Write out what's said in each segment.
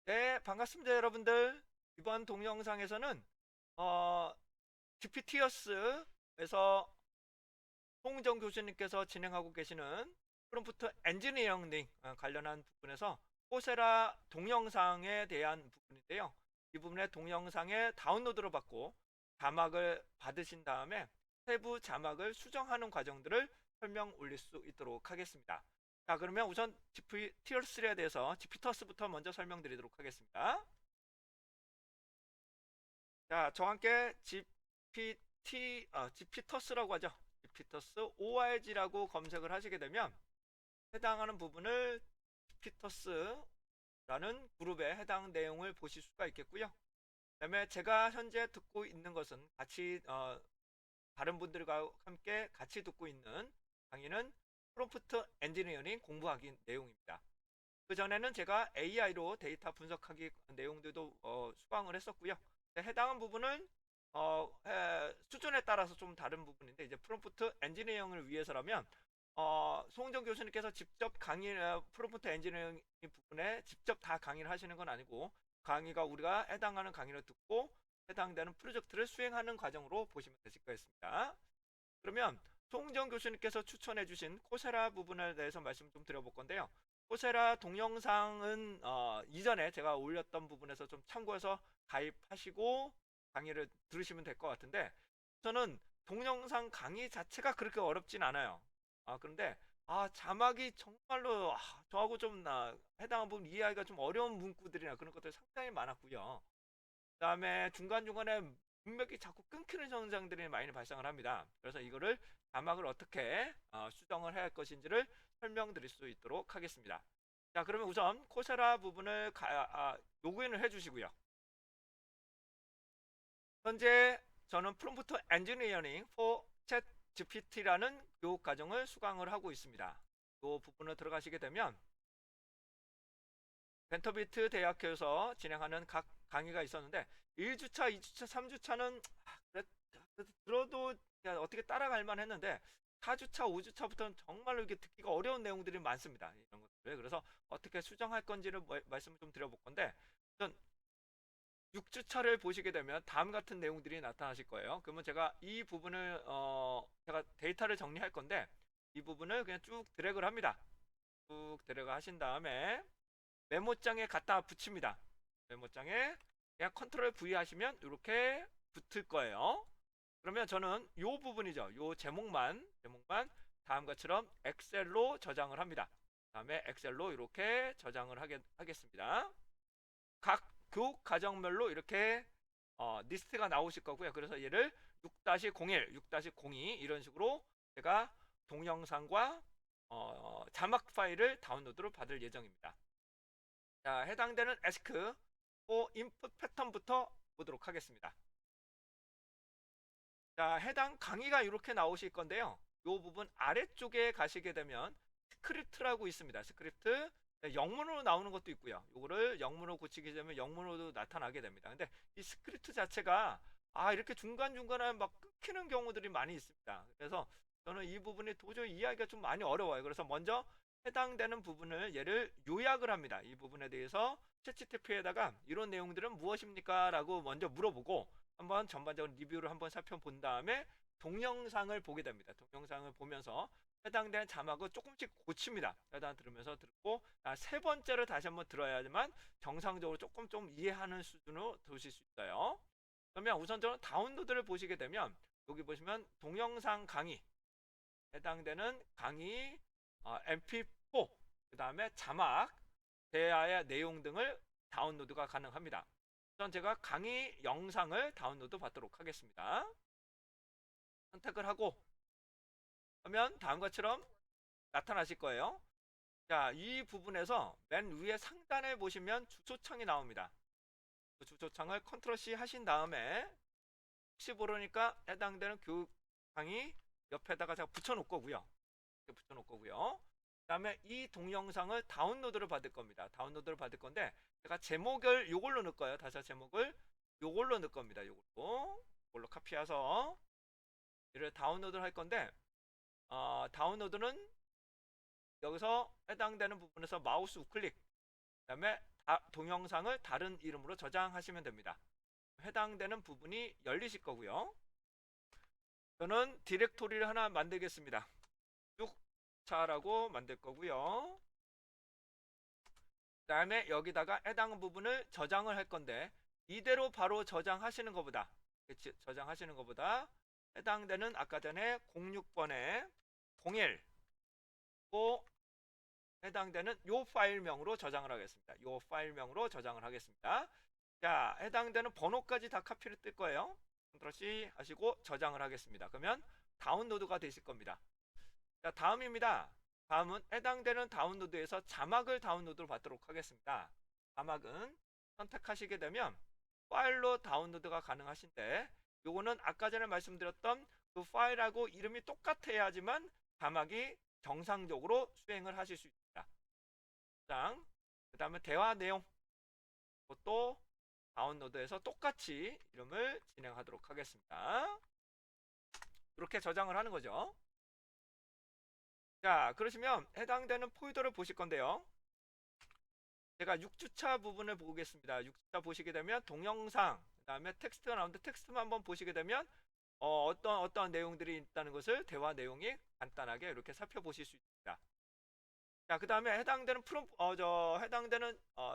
네, 반갑습니다, 여러분들. 이번 동영상에서는 어, GPT어스에서 홍정 교수님께서 진행하고 계시는 프롬프트 엔지니어링 관련한 부분에서 코세라 동영상에 대한 부분인데요. 이 부분의 동영상에 다운로드를 받고 자막을 받으신 다음에 세부 자막을 수정하는 과정들을 설명 올릴 수 있도록 하겠습니다. 자, 그러면 우선 GPT어스에 대해서 GPT어스부터 먼저 설명드리도록 하겠습니다. 자, 저와 함께 GPT어스라고 하죠. GPT어스 ORG라고 검색을 하시게 되면 해당하는 부분을 GPT어스라는 그룹에 해당 내용을 보실 수가 있겠고요. 그다음에 제가 현재 듣고 있는 것은 같이 다른 분들과 함께 같이 듣고 있는 강의는 프롬프트 엔지니어링 공부하기 내용입니다. 그 전에는 제가 AI로 데이터 분석하기 내용들도 수강을 했었고요. 해당한 부분은 수준에 따라서 좀 다른 부분인데 이제 프롬프트 엔지니어링을 위해서라면 송정 교수님께서 직접 강의 프롬프트 엔지니어링 부분에 직접 다 강의를 하시는 건 아니고 강의가 우리가 해당하는 강의를 듣고 해당되는 프로젝트를 수행하는 과정으로 보시면 되실 것 같습니다. 그러면 송정 교수님께서 추천해 주신 코세라 부분에 대해서 말씀 좀 드려볼 건데요. 코세라 동영상은 이전에 제가 올렸던 부분에서 좀 참고해서 가입하시고 강의를 들으시면 될 것 같은데 저는 동영상 강의 자체가 그렇게 어렵진 않아요. 그런데 자막이 정말로 저하고 좀 해당한 부분 이해하기가 좀 어려운 문구들이나 그런 것들이 상당히 많았고요. 그다음에 중간중간에 문맥이 자꾸 끊기는 현상들이 많이 발생을 합니다. 그래서 이거를 자막을 어떻게 수정을 해야 할 것인지를 설명드릴 수 있도록 하겠습니다. 자, 그러면 우선 코세라 부분을 로그인을 해주시고요. 현재 저는 프롬프트 엔지니어링 for chat GPT라는 교육 과정을 수강을 하고 있습니다. 이 부분을 들어가시게 되면 벤터비트 대학교에서 진행하는 각 강의가 있었는데 1주차, 2주차, 3주차는 들어도 어떻게 따라갈 만 했는데 4주차, 5주차부터는 정말로 이렇게 듣기가 어려운 내용들이 많습니다. 이런 것들. 그래서 어떻게 수정할 건지를 말씀을 좀 드려볼 건데 우선 6주차를 보시게 되면 다음 같은 내용들이 나타나실 거예요. 그러면 제가 이 부분을 제가 데이터를 정리할 건데 이 부분을 그냥 쭉 드래그를 합니다. 쭉 드래그 하신 다음에 메모장에 갖다 붙입니다. 메모장에 그냥 컨트롤 V 하시면 이렇게 붙을 거예요. 그러면 저는 이 부분이죠. 이 제목만 다음과 처럼 엑셀로 저장을 합니다. 다음에 엑셀로 이렇게 저장을 하겠습니다. 각 교육 과정별로 이렇게 리스트가 나오실 거고요. 그래서 얘를 6-01, 6-02 이런 식으로 제가 동영상과 자막 파일을 다운로드로 받을 예정입니다. 자, 해당되는 ask or input 패턴부터 보도록 하겠습니다. 자, 해당 강의가 이렇게 나오실 건데요. 이 부분 아래쪽에 가시게 되면 스크립트라고 있습니다. 스크립트 영문으로 나오는 것도 있고요. 이거를 영문으로 고치게 되면 영문으로도 나타나게 됩니다. 근데 이 스크립트 자체가 이렇게 중간중간에 막 끊기는 경우들이 많이 있습니다. 그래서 저는 이 부분이 도저히 이해하기가 좀 많이 어려워요. 그래서 먼저 해당되는 부분을 얘를 요약을 합니다. 이 부분에 대해서 챗GPT에다가 이런 내용들은 무엇입니까? 라고 먼저 물어보고 한번 전반적인 리뷰를 한번 살펴본 다음에 동영상을 보게 됩니다. 동영상을 보면서 해당되는 자막을 조금씩 고칩니다. 일단 들으면서 듣고 세 번째로 다시 한번 들어야지만 정상적으로 조금 좀 이해하는 수준으로 들으실 수 있어요. 그러면 우선적으로 다운로드를 보시게 되면 여기 보시면 동영상 강의 해당되는 강의 MP4 그 다음에 자막 대화의 내용 등을 다운로드가 가능합니다. 우선 제가 강의 영상을 다운로드 받도록 하겠습니다. 선택을 하고 하면 다음과 처럼 나타나실 거예요. 자, 이 부분에서 맨 위에 상단에 보시면 주소창이 나옵니다. 그 주소창을 컨트롤 C 하신 다음에 혹시 모르니까 해당되는 교육 강의 옆에다가 제가 붙여놓을 거고요. 붙여놓을 거고요. 그 다음에 이 동영상을 다운로드를 받을 겁니다. 다운로드를 받을 건데 제가 제목을 요걸로 넣을 거예요. 다시 제목을 요걸로 넣을 겁니다. 요걸로 카피해서 이를 다운로드를 할 건데 다운로드는 여기서 해당되는 부분에서 마우스 우클릭 그 다음에 동영상을 다른 이름으로 저장하시면 됩니다. 해당되는 부분이 열리실 거고요. 저는 디렉토리를 하나 만들겠습니다. 쭉차라고 만들 거고요. 그 다음에 여기다가 해당 부분을 저장을 할 건데, 이대로 바로 저장하시는 것보다 해당되는 아까 전에 06번에 01 또 해당되는 요 파일명으로 저장을 하겠습니다. 요 파일명으로 저장을 하겠습니다. 자, 해당되는 번호까지 다 카피를 뜰 거예요. 컨트롤 C 하시고 저장을 하겠습니다. 그러면 다운로드가 되실 겁니다. 자, 다음입니다. 다음은 해당되는 다운로드에서 자막을 다운로드로 받도록 하겠습니다. 자막은 선택하시게 되면 파일로 다운로드가 가능하신데, 요거는 아까 전에 말씀드렸던 그 파일하고 이름이 똑같아야지만 자막이 정상적으로 수행을 하실 수 있습니다. 그 다음에 대화 내용, 그것도 다운로드해서 똑같이 이름을 진행하도록 하겠습니다. 이렇게 저장을 하는 거죠. 자, 그러시면 해당되는 폴더를 보실 건데요. 제가 6주차 부분을 보겠습니다. 6주차 보시게 되면 동영상, 그 다음에 텍스트가 나오는데 텍스트만 한번 보시게 되면 어떤 내용들이 있다는 것을 대화 내용이 간단하게 이렇게 살펴보실 수 있습니다. 자, 그 다음에 해당되는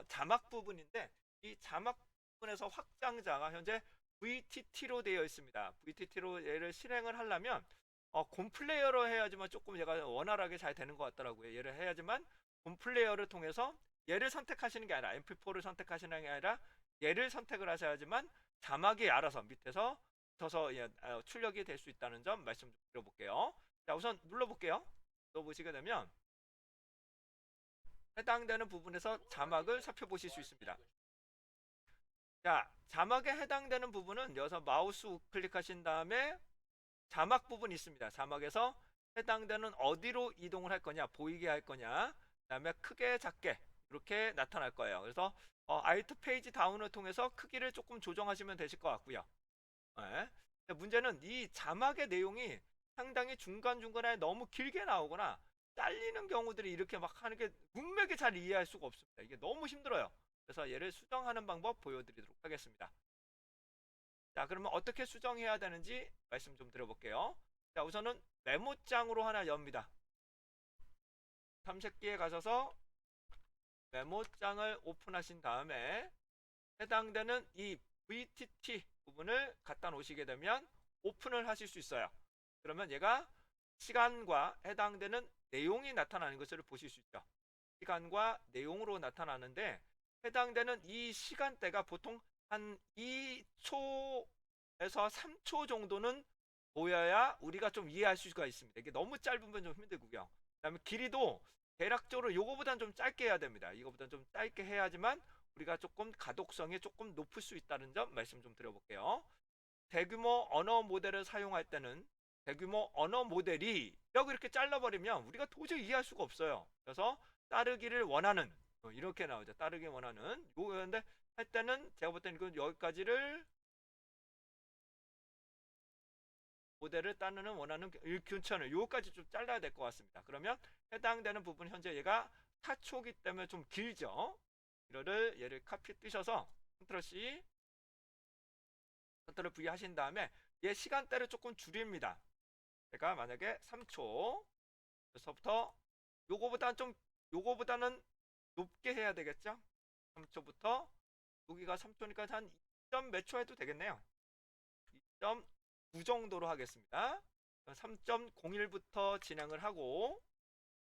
자막 부분인데, 이 자막 부분에서 확장자가 현재 VTT로 되어 있습니다. VTT로 얘를 실행을 하려면 곰플레이어로 해야지만 조금 얘가 원활하게 잘 되는 것 같더라고요. 얘를 해야지만 곰플레이어를 통해서 얘를 선택하시는 게 아니라 MP4를 선택하시는 게 아니라 얘를 선택을 하셔야지만 자막이 알아서 밑에서 붙어서 출력이 될 수 있다는 점 말씀 좀 드려볼게요. 자, 우선 눌러볼게요. 눌러보시게 되면 해당되는 부분에서 자막을 살펴보실 수 있습니다. 자, 자막에 해당되는 부분은 여기서 마우스 우클릭하신 다음에 자막 부분이 있습니다. 자막에서 해당되는 어디로 이동을 할 거냐, 보이게 할 거냐, 그 다음에 크게 작게 이렇게 나타날 거예요. 그래서 Alt 페이지 다운을 통해서 크기를 조금 조정하시면 되실 것 같고요. 네. 문제는 이 자막의 내용이 상당히 중간중간에 너무 길게 나오거나 잘리는 경우들이 이렇게 막 하는 게 문맥이 잘 이해할 수가 없습니다. 이게 너무 힘들어요. 그래서 얘를 수정하는 방법 보여드리도록 하겠습니다. 자, 그러면 어떻게 수정해야 되는지 말씀 좀 드려볼게요. 자, 우선은 메모장으로 하나 엽니다. 탐색기에 가셔서 메모장을 오픈하신 다음에 해당되는 이 VTT 부분을 갖다 놓으시게 되면 오픈을 하실 수 있어요. 그러면 얘가 시간과 해당되는 내용이 나타나는 것을 보실 수 있죠. 시간과 내용으로 나타나는데, 해당되는 이 시간대가 보통 한 2초에서 3초 정도는 보여야 우리가 좀 이해할 수가 있습니다. 이게 너무 짧으면 좀 힘들고요. 그 다음에 길이도 대략적으로 요거보다는 좀 짧게 해야 됩니다. 이거보다는 좀 짧게 해야지만 우리가 조금 가독성이 조금 높을 수 있다는 점 말씀 좀 드려볼게요. 대규모 언어 모델을 사용할 때는 대규모 언어 모델이 이렇게 잘라버리면 우리가 도저히 이해할 수가 없어요. 그래서 따르기를 원하는, 이렇게 나오죠. 따르기 원하는 요런데 할 때는 제가 볼 때는 여기까지를 모델을 따르는 원하는 근처는 요까지 좀 잘라야 될 것 같습니다. 그러면 해당되는 부분 현재 얘가 4초기 때문에 좀 길죠. 얘를 카피 뜨셔서 컨트롤 C, 컨트롤 V 하신 다음에 얘 시간대를 조금 줄입니다. 제가 만약에 3초, 그래서부터 요거보다는 높게 해야 되겠죠? 3초부터 여기가 3초니까 한 2점 몇 초 해도 되겠네요. 2.9 정도로 하겠습니다. 3.01부터 진행을 하고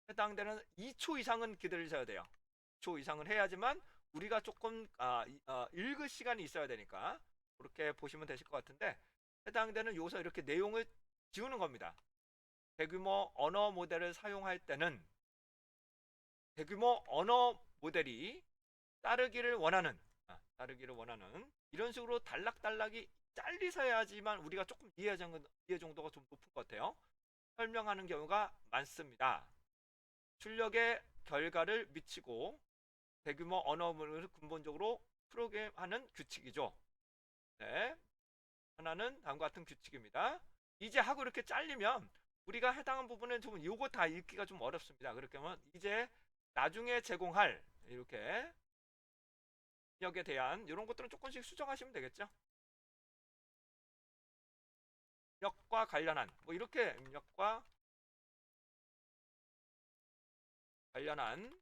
해당되는 2초 이상은 기다리셔야 돼요. 2초 이상을 해야지만 우리가 조금 읽을 시간이 있어야 되니까 그렇게 보시면 되실 것 같은데, 해당되는 요소 이렇게 내용을 지우는 겁니다. 대규모 언어 모델을 사용할 때는 대규모 언어 모델이 따르기를 원하는 이런 식으로 단락단락이 잘리셔야지만 우리가 조금 이해 정도가 좀 높은 것 같아요. 설명하는 경우가 많습니다. 출력의 결과를 미치고 대규모 언어를 근본적으로 프로그램하는 규칙이죠. 네. 하나는 다음과 같은 규칙입니다. 이제 하고 이렇게 잘리면 우리가 해당한 부분은 좀 요거 다 읽기가 좀 어렵습니다. 그렇게 하면 이제 나중에 제공할 이렇게 입력에 대한 이런 것들은 조금씩 수정하시면 되겠죠. 입력과 관련한 뭐 이렇게 입력과 관련한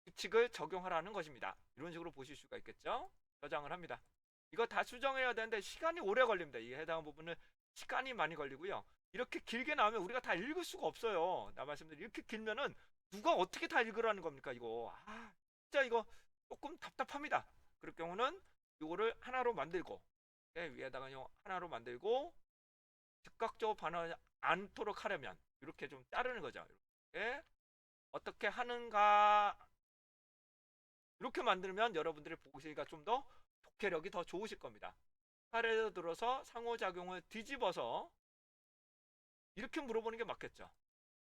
규칙을 적용하라는 것입니다. 이런 식으로 보실 수가 있겠죠. 저장을 합니다. 이거 다 수정해야 되는데 시간이 오래 걸립니다. 이 해당 부분은 시간이 많이 걸리고요. 이렇게 길게 나오면 우리가 다 읽을 수가 없어요. 나 말씀드린 이렇게 길면은 누가 어떻게 다 읽으라는 겁니까 이거. 진짜 이거 조금 답답합니다. 그럴 경우는 이거를 하나로 만들고 위에다가 하나로 만들고 즉각적으로 반응하지 않도록 하려면 이렇게 좀 자르는 거죠. 이렇게 어떻게 하는가 이렇게 만들면 여러분들의 보시기가 좀 더 독해력이 더 좋으실 겁니다. 사례를 들어서 상호작용을 뒤집어서 이렇게 물어보는 게 맞겠죠.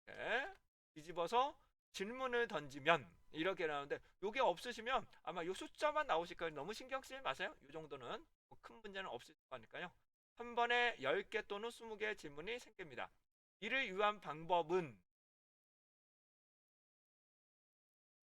네. 뒤집어서 질문을 던지면 이렇게 나오는데 이게 없으시면 아마 이 숫자만 나오실 거예요. 너무 신경 쓰지 마세요. 이 정도는 뭐큰 문제는 없을 거니까요. 한 번에 10개 또는 20개의 질문이 생깁니다. 이를 위한 방법은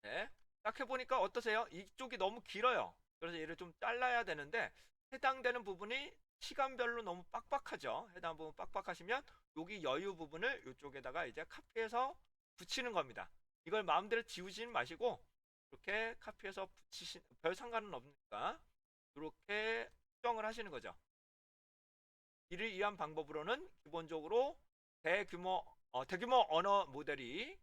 네. 딱 해보니까 어떠세요? 이쪽이 너무 길어요. 그래서 얘를 좀 잘라야 되는데 해당되는 부분이 시간별로 너무 빡빡하죠. 해당 부분 빡빡하시면 여기 여유 부분을 이쪽에다가 이제 카피해서 붙이는 겁니다. 이걸 마음대로 지우지는 마시고 이렇게 카피해서 붙이신 별 상관은 없으니까 이렇게 수정을 하시는 거죠. 이를 위한 방법으로는 기본적으로 대규모 언어 모델이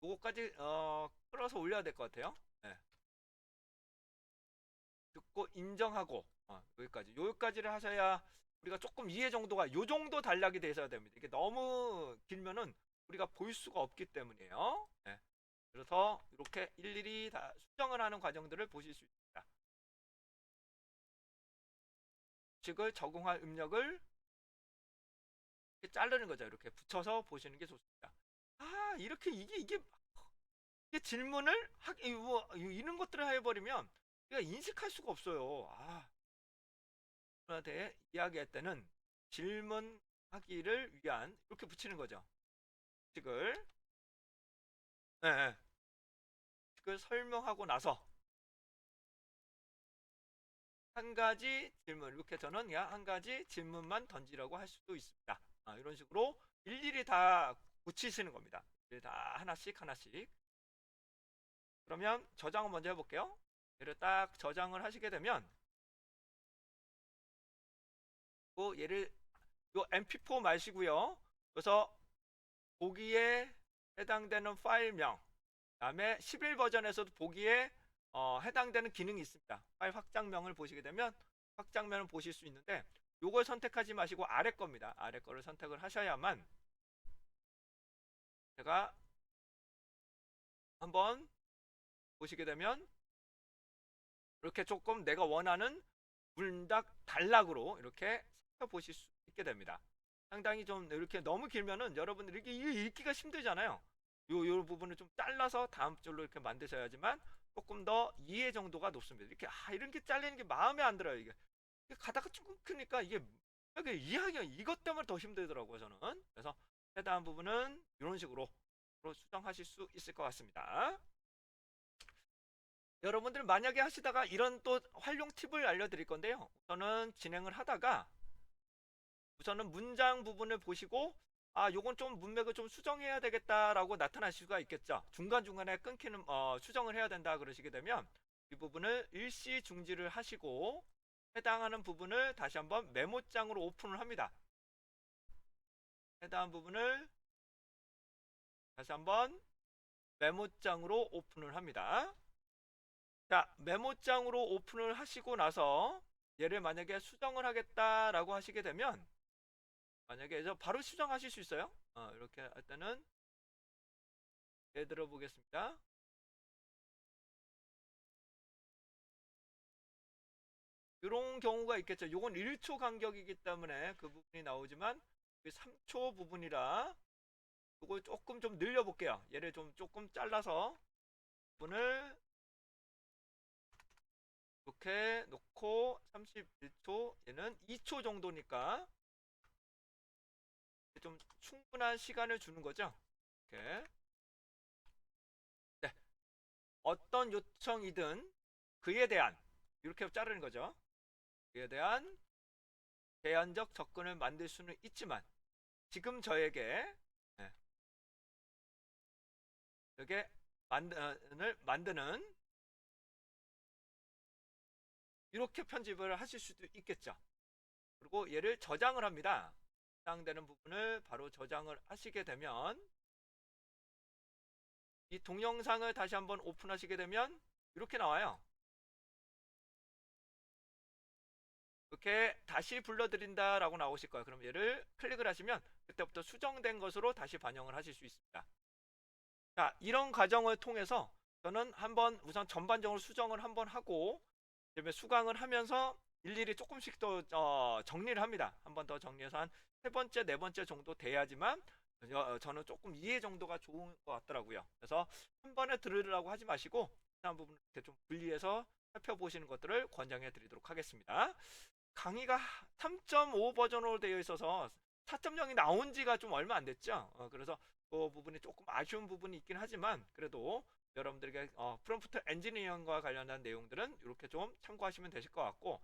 요거까지 끌어서 올려야 될 것 같아요. 네. 듣고 인정하고 여기까지를 하셔야 우리가 조금 이해 정도가 요 정도 단락이 돼서야 됩니다. 이게 너무 길면은 우리가 볼 수가 없기 때문이에요. 네. 그래서 이렇게 일일이 다 수정을 하는 과정들을 보실 수 있습니다. 규칙을 적용할 입력을 이렇게 자르는 거죠. 이렇게 붙여서 보시는 게 좋습니다. 이렇게 이게 질문을 이런 것들을 해버리면 우리가 인식할 수가 없어요. 분한테 이야기할 때는 질문하기를 위한 이렇게 붙이는 거죠. 규칙을 네, 네. 규칙을 설명하고 나서 한 가지 질문 이렇게 저는 그냥 한 가지 질문만 던지라고 할 수도 있습니다. 이런 식으로 일일이 다 붙이시는 겁니다. 다 하나씩 하나씩. 그러면 저장을 먼저 해볼게요. 얘를 딱 저장을 하시게 되면 얘를 요 mp4 마시고요. 그래서 보기에 해당되는 파일명 다음에 11 버전에서도 보기에 해당되는 기능이 있습니다. 파일 확장명을 보시게 되면 확장면을 보실 수 있는데 요걸 선택하지 마시고 아래 겁니다. 아래 거를 선택을 하셔야만 제가 한번 보시게 되면 이렇게 조금 내가 원하는 문답 단락으로 이렇게 살펴보실 수 있게 됩니다. 상당히 좀 이렇게 너무 길면은 여러분들 이렇게 읽기가 힘들잖아요. 요 부분을 좀 잘라서 다음 줄로 이렇게 만드셔야지만 조금 더 이해 정도가 높습니다. 이렇게 이런 게 잘리는 게 마음에 안 들어요. 이게 가다가 조금 크니까 이게 이해하기가 이것 때문에 더 힘들더라고요. 저는 그래서 해당한 부분은 이런 식으로 수정하실 수 있을 것 같습니다. 여러분들 만약에 하시다가 이런 또 활용 팁을 알려드릴 건데요. 우선은 진행을 하다가 우선은 문장 부분을 보시고 요건 좀 문맥을 좀 수정해야 되겠다라고 나타나실 수가 있겠죠. 중간중간에 끊기는 수정을 해야 된다 그러시게 되면 이 부분을 일시 중지를 하시고 해당하는 부분을 다시 한번 메모장으로 오픈을 합니다. 해당한 부분을 다시 한번 메모장으로 오픈을 합니다. 자, 메모장으로 오픈을 하시고 나서 얘를 만약에 수정을 하겠다라고 하시게 되면 만약에 바로 수정하실 수 있어요. 이렇게 할 때는 예를 들어 보겠습니다. 이런 경우가 있겠죠. 이건 1초 간격이기 때문에 그 부분이 나오지만 3초 부분이라 이걸 조금 좀 늘려 볼게요. 얘를 좀 조금 잘라서 부분을 이렇게 놓고 31초 얘는 2초 정도니까 좀 충분한 시간을 주는 거죠. 이렇게 어떤 요청이든 그에 대한 이렇게 자르는 거죠. 그에 대한 제한적 접근을 만들 수는 있지만 지금 저에게 예, 저게 만드는 이렇게 편집을 하실 수도 있겠죠. 그리고 얘를 저장을 합니다. 해당되는 부분을 바로 저장을 하시게 되면 이 동영상을 다시 한번 오픈하시게 되면 이렇게 나와요. 이렇게 다시 불러드린다 라고 나오실 거예요. 그럼 얘를 클릭을 하시면 그때부터 수정된 것으로 다시 반영을 하실 수 있습니다. 자, 이런 과정을 통해서 저는 한번 우선 전반적으로 수정을 한번 하고 그다음에 수강을 하면서 일일이 조금씩 더 정리를 합니다. 한 번 더 정리해서 한 세 번째, 네 번째 정도 돼야지만 저는 조금 이해 정도가 좋은 것 같더라고요. 그래서 한 번에 들으려고 하지 마시고 한 부분 이렇게 좀 분리해서 살펴보시는 것들을 권장해 드리도록 하겠습니다. 강의가 3.5 버전으로 되어 있어서 4.0이 나온 지가 좀 얼마 안 됐죠. 그래서 그 부분이 조금 아쉬운 부분이 있긴 하지만 그래도 여러분들에게 프롬프트 엔지니어링과 관련한 내용들은 이렇게 좀 참고하시면 되실 것 같고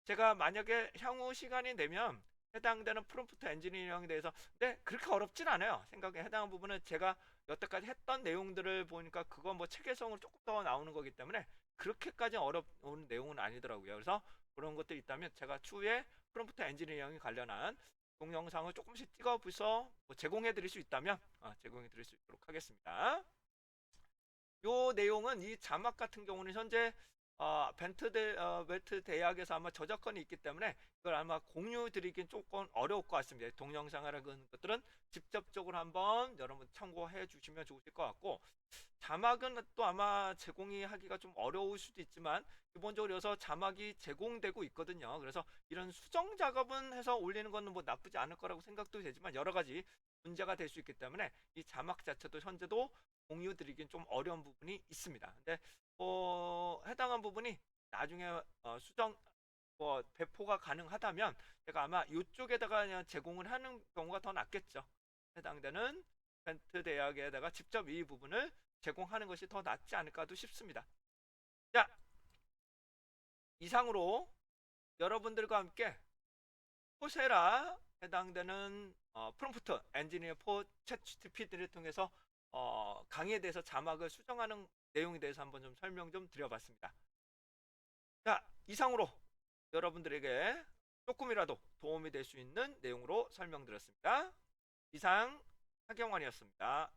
제가 만약에 향후 시간이 되면 해당되는 프롬프트 엔지니어링에 대해서 근데 그렇게 어렵진 않아요. 생각에 해당하는 부분은 제가 여태까지 했던 내용들을 보니까 그거 뭐 체계성으로 조금 더 나오는 거기 때문에 그렇게까지 어려운 내용은 아니더라고요. 그래서 그런 것들이 있다면 제가 추후에 프롬프트 엔지니어링 관련한 동영상을 조금씩 찍어서 뭐 제공해 드릴 수 있다면 제공해 드릴 수 있도록 하겠습니다. 요 내용은 이 자막 같은 경우는 현재 벤트 대학에서 아마 저작권이 있기 때문에 이걸 아마 공유 드리긴 조금 어려울 것 같습니다. 동영상이라는 것들은 직접적으로 한번 여러분 참고해 주시면 좋으실 것 같고 자막은 또 아마 제공이 하기가 좀 어려울 수도 있지만 기본적으로 여기서 자막이 제공되고 있거든요. 그래서 이런 수정 작업은 해서 올리는 거는 뭐 나쁘지 않을 거라고 생각도 되지만 여러 가지 문제가 될 수 있기 때문에 이 자막 자체도 현재도 공유 드리긴 좀 어려운 부분이 있습니다. 근데 해당한 부분이 나중에 수정 배포가 가능하다면 제가 아마 이쪽에다가 그냥 제공을 하는 경우가 더 낫겠죠. 해당되는 벤트 대학에다가 직접 이 부분을 제공하는 것이 더 낫지 않을까도 싶습니다. 자, 이상으로 여러분들과 함께 코세라 해당되는 프롬프트 엔지니어 포 챗GPT를 통해서 강의에 대해서 자막을 수정하는 내용에 대해서 한번 좀 설명 좀 드려봤습니다. 자, 이상으로 여러분들에게 조금이라도 도움이 될 수 있는 내용으로 설명드렸습니다. 이상 하경환이었습니다.